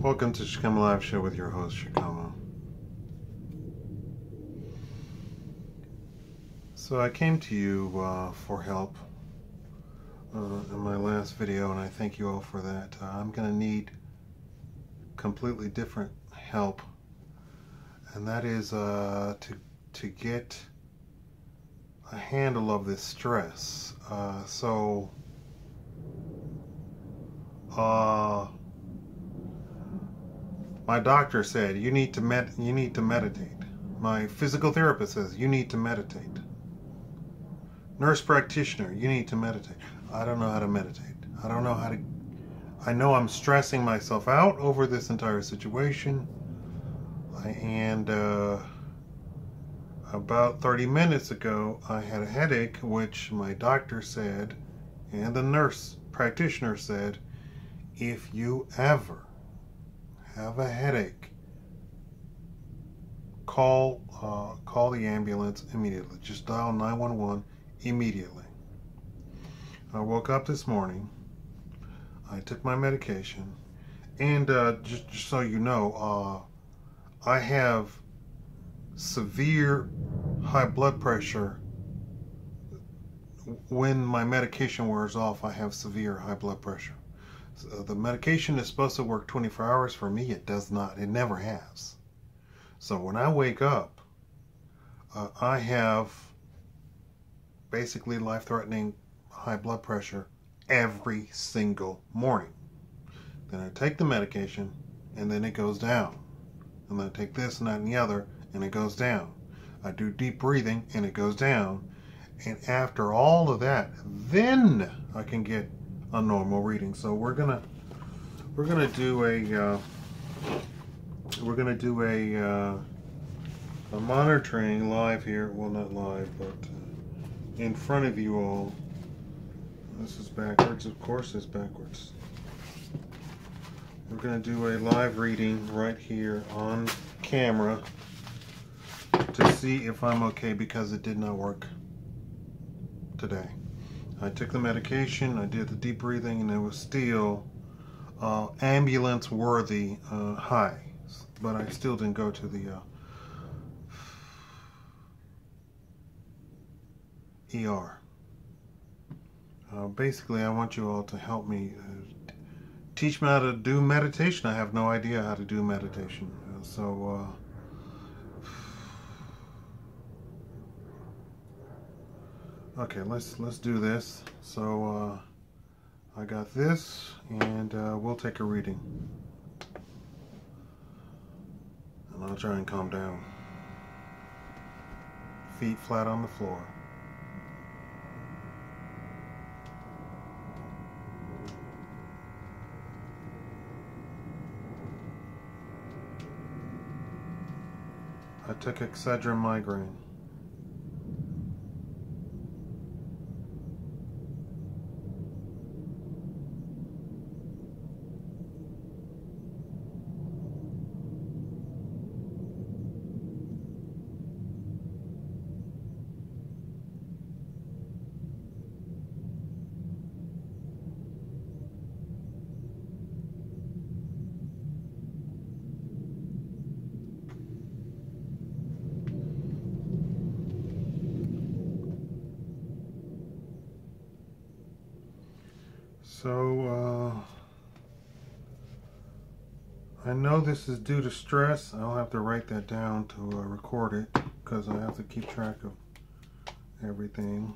Welcome to Shikama Live Show with your host, Shikama. So I came to you for help in my last video, and I thank you all for that. I'm going to need completely different help, and that is to get a handle of this stress. My doctor said you need to meditate. My physical therapist says you need to meditate. Nurse practitioner, you need to meditate. I don't know how to meditate. I know I'm stressing myself out over this entire situation. And about 30 minutes ago, I had a headache, which my doctor said, and the nurse practitioner said, if you ever have a headache, call the ambulance immediately. Just dial 911 immediately. I woke up this morning. I took my medication, and just so you know, I have severe high blood pressure. When my medication wears off, I have severe high blood pressure. So the medication is supposed to work 24 hours. For me, it does not. It never has. So when I wake up, I have basically life-threatening high blood pressure every single morning. Then I take the medication, and then it goes down. And then I take this and that and the other, and it goes down. I do deep breathing, and it goes down. And after all of that, then I can get a normal reading. So we're gonna do a monitoring live here. Well, not live, but in front of you all. This is backwards. Of course, it's backwards. We're gonna do a live reading right here on camera to see if I'm okay, because it did not work today. I took the medication, I did the deep breathing, and it was still ambulance worthy high, but I still didn't go to the ER. Basically, I want you all to help me teach me how to do meditation. I have no idea how to do meditation, okay, let's do this. So I got this, and we'll take a reading. And I'll try and calm down. Feet flat on the floor. I took Excedrin migraine. So, I know this is due to stress. I'll have to write that down to record it, because I have to keep track of everything.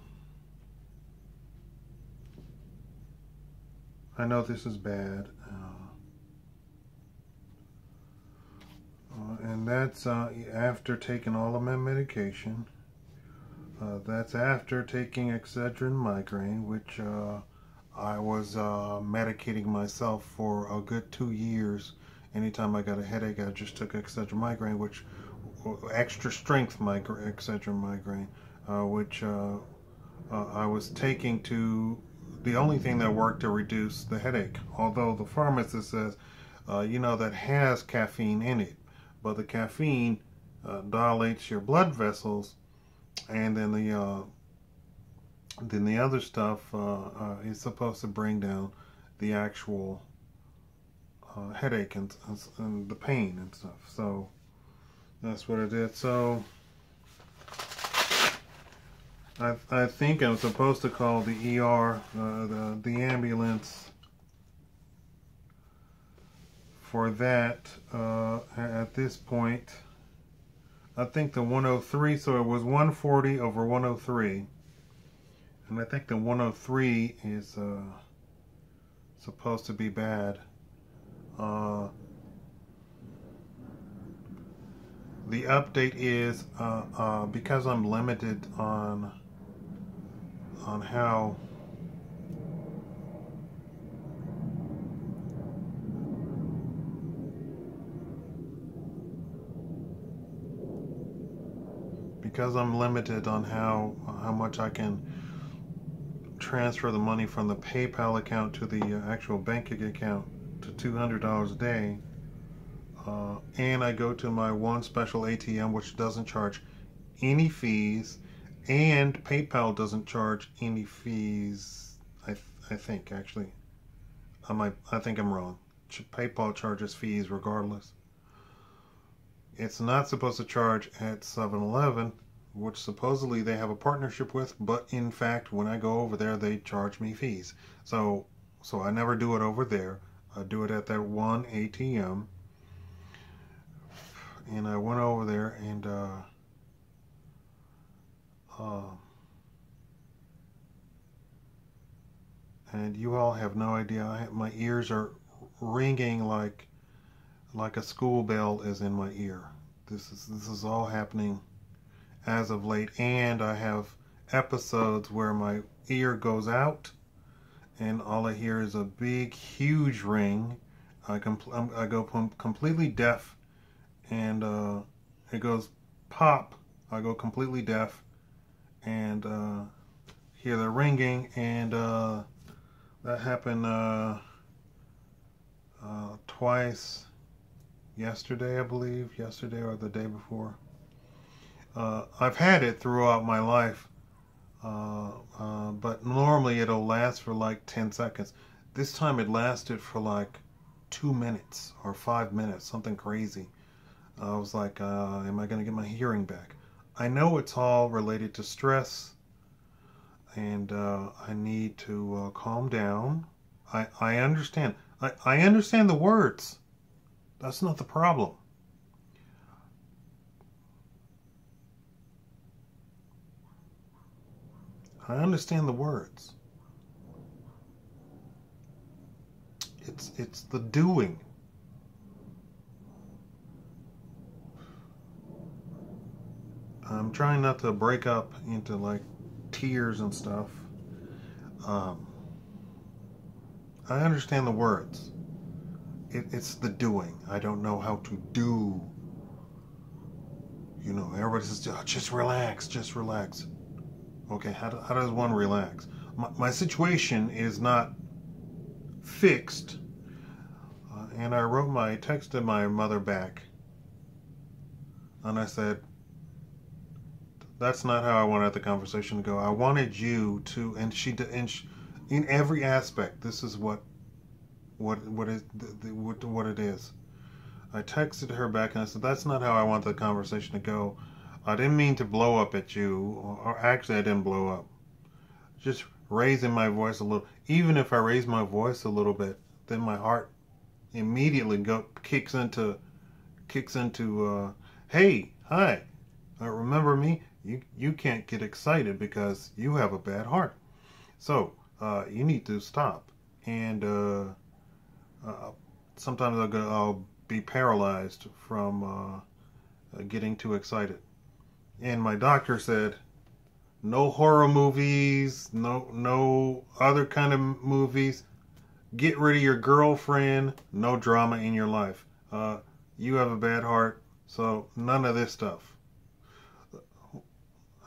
I know this is bad. And that's after taking all of my medication. That's after taking Excedrin migraine, which I was medicating myself for a good 2 years. Anytime I got a headache, I just took Excedrin migraine, which extra strength Excedrin migraine, which I was taking to the only thing that worked to reduce the headache. Although the pharmacist says, that has caffeine in it, but the caffeine dilates your blood vessels, and then the other stuff is supposed to bring down the actual headache and the pain and stuff. So that's what I did. So I think I'm supposed to call the ER, the ambulance for that. At this point, I think the 103, so it was 140 over 103. And I think the 103 is supposed to be bad. The update is because I'm limited on how how much I can transfer the money from the PayPal account to the actual banking account to $200 a day, and I go to my one special ATM which doesn't charge any fees, and PayPal doesn't charge any fees. I think actually I think I'm wrong. PayPal charges fees regardless. It's not supposed to charge at 7-Eleven, which supposedly they have a partnership with, but in fact when I go over there they charge me fees. So I never do it over there. I do it at that one ATM. And I went over there and you all have no idea. My ears are ringing like a school bell is in my ear. This is all happening as of late, and I have episodes where my ear goes out and all I hear is a big huge ring. I go completely deaf, and it goes pop. I go completely deaf and hear the ringing, and that happened twice yesterday, I believe, yesterday or the day before. I've had it throughout my life, but normally it'll last for like 10 seconds. This time it lasted for like 2 minutes or 5 minutes, something crazy. I was like, am I going to get my hearing back? I know it's all related to stress, and I need to calm down. I understand. I understand the words. That's not the problem. I understand the words. It's the doing. I'm trying not to break up into like tears and stuff. I understand the words. It's the doing. I don't know how to do. You know, everybody says, oh, just relax, just relax. Okay, how does one relax? My situation is not fixed. And I texted my mother back. And I said, that's not how I wanted the conversation to go. I wanted you to, and in every aspect, this is what it is. I texted her back and I said, that's not how I want the conversation to go. I didn't mean to blow up at you, or actually I didn't blow up. Just raising my voice a little. Even if I raise my voice a little bit, then my heart immediately kicks into hey, hi, remember me? You can't get excited because you have a bad heart. So you need to stop. And sometimes I'll be paralyzed from getting too excited. And my doctor said, no horror movies, no other kind of movies. Get rid of your girlfriend. No drama in your life. You have a bad heart, so none of this stuff.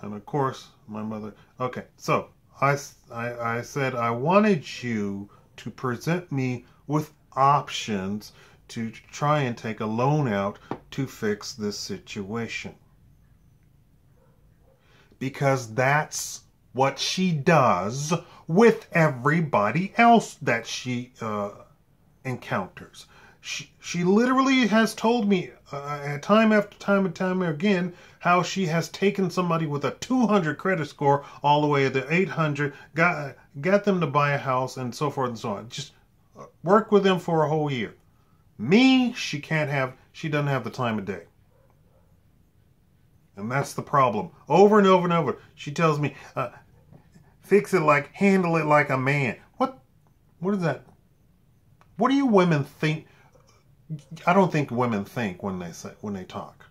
And of course, my mother. Okay, so I said I wanted you to present me with options to try and take a loan out to fix this situation. Because that's what she does with everybody else that she encounters. She literally has told me time after time and time again how she has taken somebody with a 200 credit score all the way to 800, got them to buy a house and so forth and so on. Just work with them for a whole year. Me, she doesn't have the time of day. And that's the problem. Over and over and over. She tells me, handle it like a man. What is that? What do you women think? I don't think women think when they talk.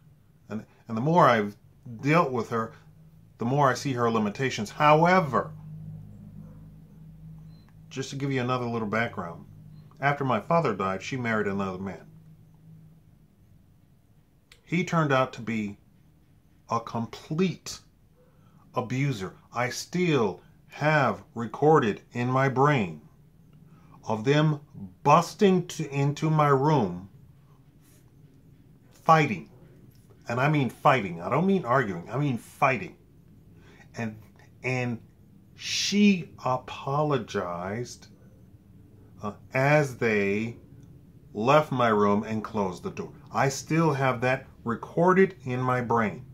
And the more I've dealt with her, the more I see her limitations. However, just to give you another little background, after my father died, she married another man. He turned out to be a complete abuser. I still have recorded in my brain of them busting into my room, fighting. And I mean fighting. I don't mean arguing. I mean fighting. And she apologized as they left my room and closed the door. I still have that recorded in my brain.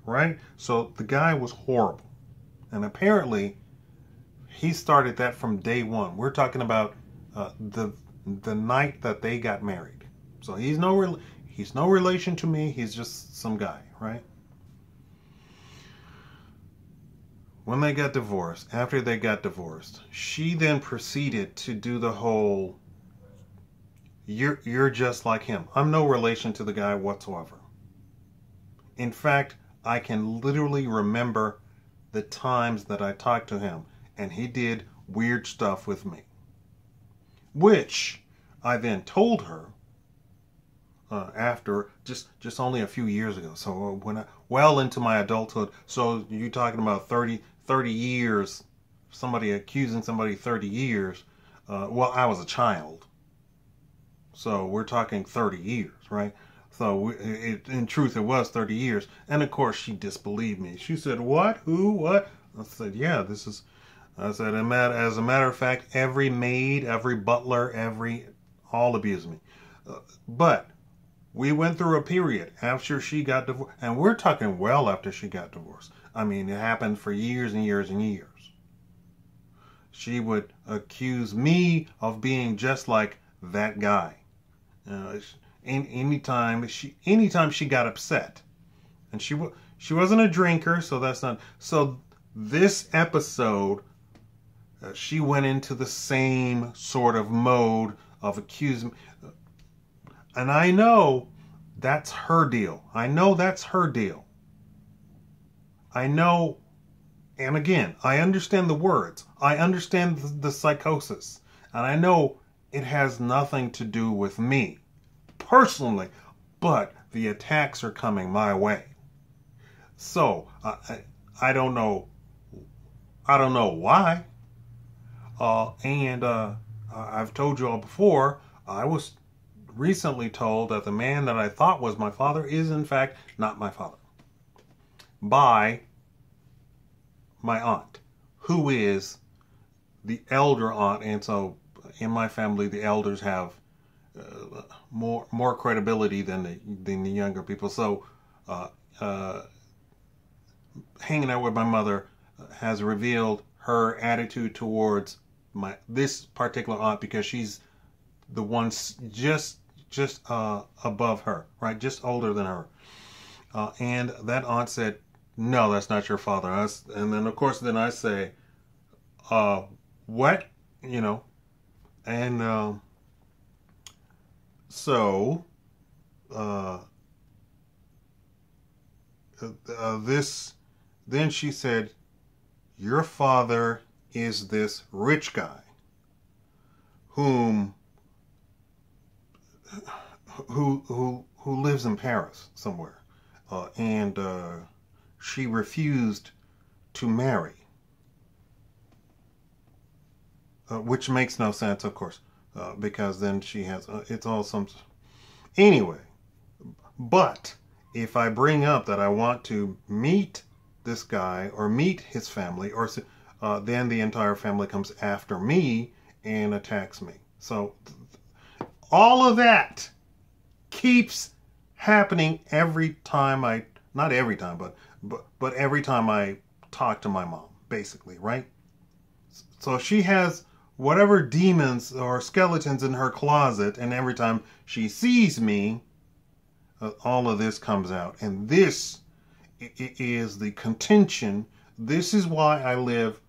Right? So the guy was horrible. And apparently he started that from day one. We're talking about the night that they got married. So he's no relation to me. He's just some guy, right? When they got divorced, after they got divorced, she then proceeded to do the whole, you're just like him. I'm no relation to the guy whatsoever. In fact, I can literally remember the times that I talked to him and he did weird stuff with me, which I then told her after just only a few years ago. So well into my adulthood. So you're talking about 30 years, somebody accusing somebody 30 years. Well, I was a child. So we're talking 30 years, right? So in truth, it was 30 years. And of course, she disbelieved me. She said, what? Who? What? I said, yeah, I said, as a matter of fact, every maid, every butler, all abused me. But we went through a period after she got divorced. And we're talking well after she got divorced. I mean, it happened for years and years and years. She would accuse me of being just like that guy. Anytime she got upset, and she wasn't a drinker, so that's not. So this episode, she went into the same sort of mode of accusing, and I know that's her deal. I know that's her deal. I know, and again, I understand the words. I understand the psychosis, and I know it has nothing to do with me personally, but the attacks are coming my way. So I don't know why. And I've told you all before, I was recently told that the man that I thought was my father is in fact not my father, by my aunt, who is the elder aunt. And so in my family, the elders have more credibility than the younger people. So hanging out with my mother has revealed her attitude towards this particular aunt, because she's the one just above her, right, just older than her. And that aunt said, no, that's not your father. And then of course then I say, what, and so then she said, your father is this rich guy who lives in Paris somewhere, and she refused to marry, which makes no sense, of course, because then she has it's all some anyway. But if I bring up that I want to meet this guy or meet his family, or then the entire family comes after me and attacks me. So All of that keeps happening every time not every time, but every time I talk to my mom, basically, right? So she has whatever demons or skeletons in her closet, and every time she sees me, all of this comes out. And this is the contention. This is why I live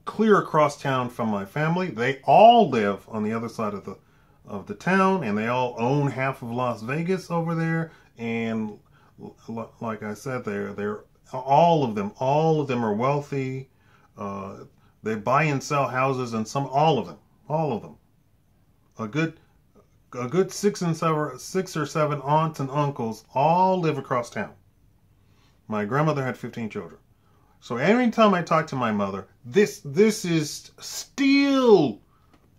clear across town from my family. They all live on the other side of the town, and they all own half of Las Vegas over there. And like I said, they're all of them are wealthy. They buy and sell houses, and all of them. A good 6 or 7 aunts and uncles all live across town. My grandmother had 15 children. So every time I talk to my mother, this is still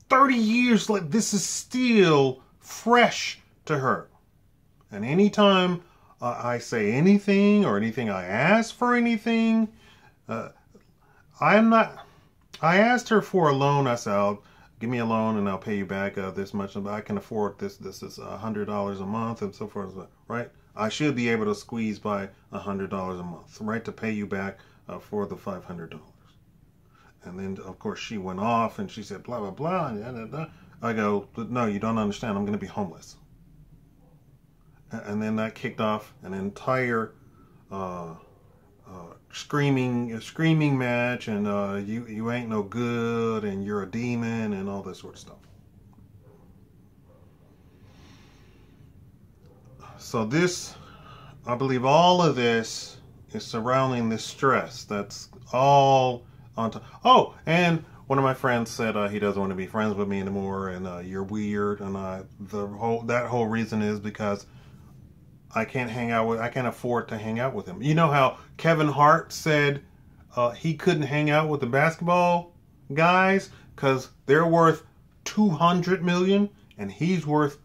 30 years like this is still fresh to her. And anytime I say anything or anything I ask for anything, I asked her for a loan. I said, give me a loan and I'll pay you back this much. I can afford this. This is $100 a month and so forth, right? I should be able to squeeze by $100 a month, right, to pay you back for the $500. And then, of course, she went off and she said, blah, blah, blah. And I go, no, you don't understand. I'm going to be homeless. And then that kicked off an entire screaming match, and you ain't no good, and you're a demon, and all this sort of stuff. So this, I believe all of this is surrounding this stress that's all on top. Oh, and one of my friends said he doesn't want to be friends with me anymore, and you're weird, and that whole reason is because I can't afford to hang out with him. You know how Kevin Hart said he couldn't hang out with the basketball guys because they're worth $200 million and he's worth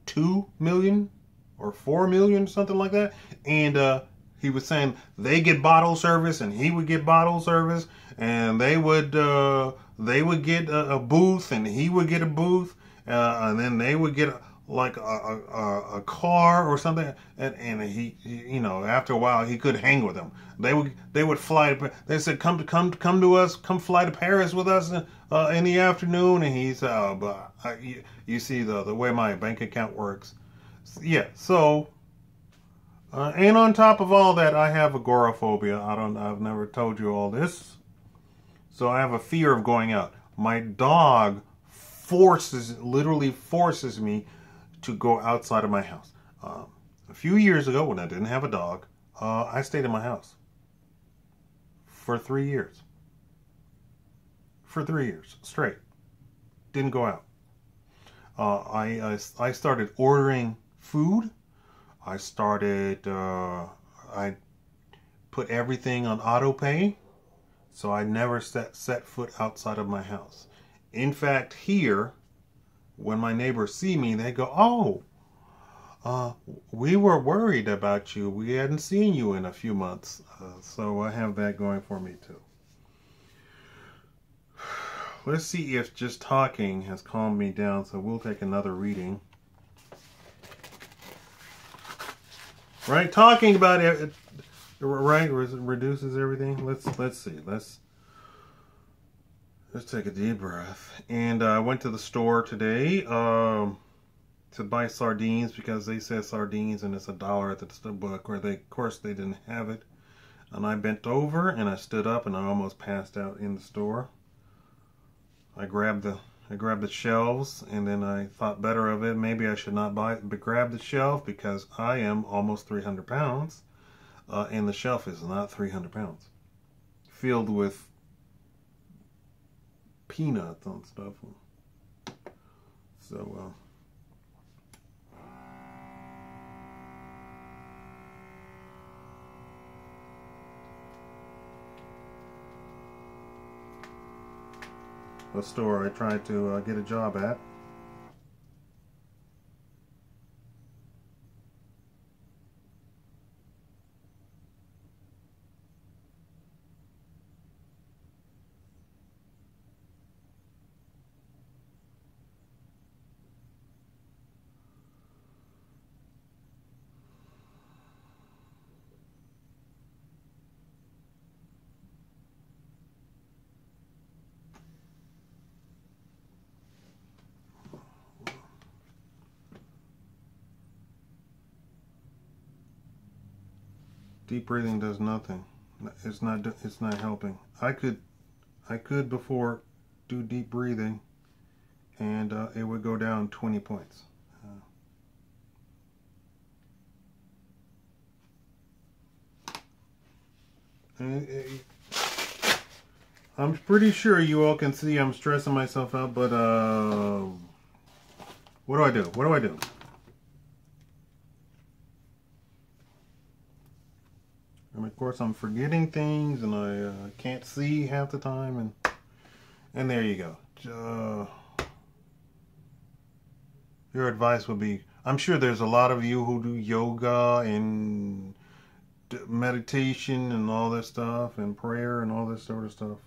$2 million or $4 million, something like that. And he was saying they get bottle service and he would get bottle service, and they would get a booth and he would get a booth, and then they would get like a car or something, and he you know, after a while he could hang with them. They would fly. They said, come to us, come fly to Paris with us in the afternoon. And he said, but you see the way my bank account works. Yeah. So and on top of all that, I have agoraphobia. I've never told you all this. So I have a fear of going out. My dog literally forces me to go outside of my house. A few years ago, when I didn't have a dog, I stayed in my house for 3 years. For 3 years straight. Didn't go out. I started ordering food. I put everything on auto pay, so I never set foot outside of my house. In fact, here, when my neighbors see me, they go, oh, we were worried about you. We hadn't seen you in a few months. So I have that going for me too. Let's see if just talking has calmed me down. So we'll take another reading. Right? Talking about it, right, reduces everything. Let's see. Let's take a deep breath. And I went to the store today to buy sardines because they said sardines and it's $1 at the book. Where of course they didn't have it. And I bent over and I stood up and I almost passed out in the store. I grabbed the shelves, and then I thought better of it. Maybe I should not grab the shelf because I am almost 300 pounds, and the shelf is not 300 pounds, filled with peanuts and stuff. So a store I tried to get a job at. Deep breathing does nothing. It's not helping. I could before do deep breathing, and it would go down 20 points. I'm pretty sure you all can see I'm stressing myself out, but what do I do? What do I do? And of course I'm forgetting things, and I can't see half the time, and there you go. Your advice would be, I'm sure there's a lot of you who do yoga and meditation and all this stuff, and prayer and all this sort of stuff.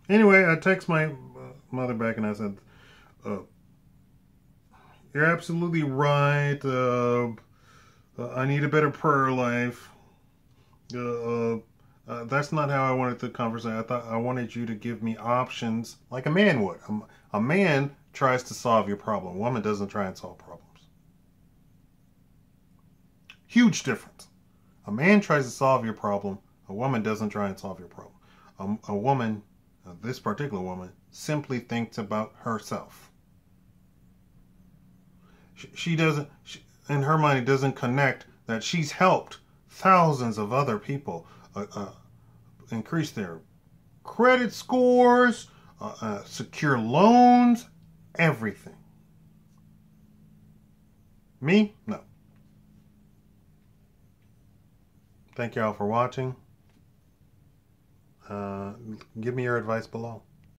Anyway, I text my mother back and I said, you're absolutely right. I need a better prayer life. That's not how I wanted the conversation. I thought I wanted you to give me options like a man would. A man tries to solve your problem. A woman doesn't try and solve problems. Huge difference. A man tries to solve your problem. A woman doesn't try and solve your problem. A woman, this particular woman, simply thinks about herself. She doesn't, in her mind, it doesn't connect that she's helped thousands of other people increase their credit scores, secure loans, everything. Me? No. Thank y'all for watching. Give me your advice below.